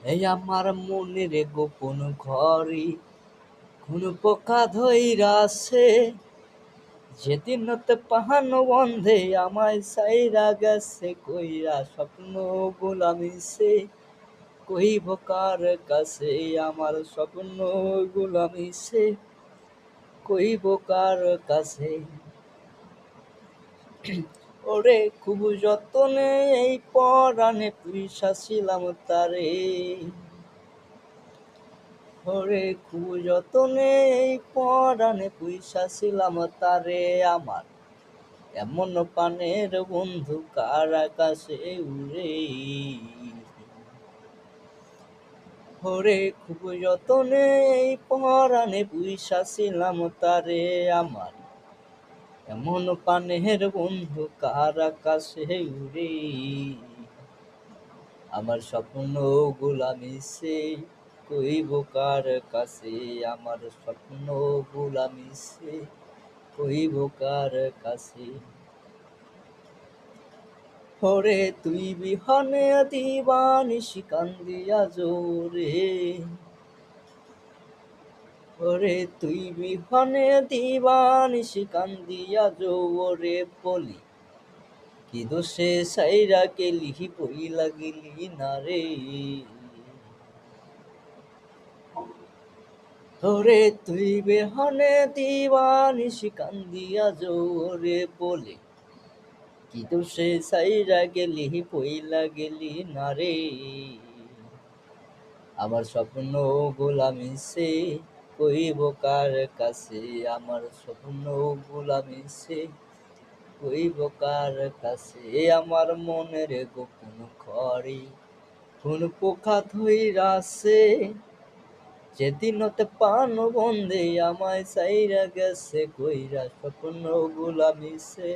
এই আমার মনের গোপন ঘরে কোন পোকা ধইরাছে, যেদিন হতে পাহান বন্ধে আমায় সাইরা গেছে কইরা স্বপ্ন গুলামিছে, কইব কার কাছে আমার স্বপ্ন গুলামিছে, কইব কার কাছে। ওরে খুব যতনে এই পরাণে পুইসাছিলাম তারে, ওরে খুব যতনে এই পরাণে পুইসাছিলাম তারে, আমার এমন পানের বন্ধু কার আকাশে উড়ে। ওরে খুব যতনে এই পরাণে পুইসাছিলাম তারে, আমার এমন পানের বন্ধু কার আকাশে উড়ে। আমার স্বপ্ন গুলামিছে, কইব কার কাছে আমার স্বপ্ন গুলামিছে, কইব কার কাছে। ওরে তুই বিহনে দিবানিশি কান্দিয়া জোরে, ওরে তুই বিহনে দিবানিশি কান্দিয়া জোরে, বলি কি দোষে সাইরা গেলি বইলা গেলি না রে। ওরে তুই বিহনে দিবানিশি কান্দিয়া জোরে, বলে কি দোষে সাইরা গেলি বইলা গেলি না রে। আমার স্বপ্ন গোলামিছে, কইব কার কাছে আমার স্বপ্ন গোলামিছে, কইব কার কাছে। আমার মনের গোপন ঘরে কোন পোকা ধইরাছে, যেদিন হতে পান বন্ধে আমায় সাইরা গেছে কইরা স্বপ্ন গোলামিছে,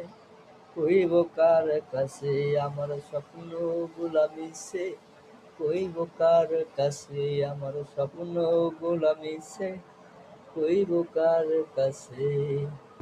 কইব কার কাছে আমার স্বপ্ন গোলামিছে, কইব কার কাছে আমার স্বপ্ন গোলামিছে, কইব কার কাছে।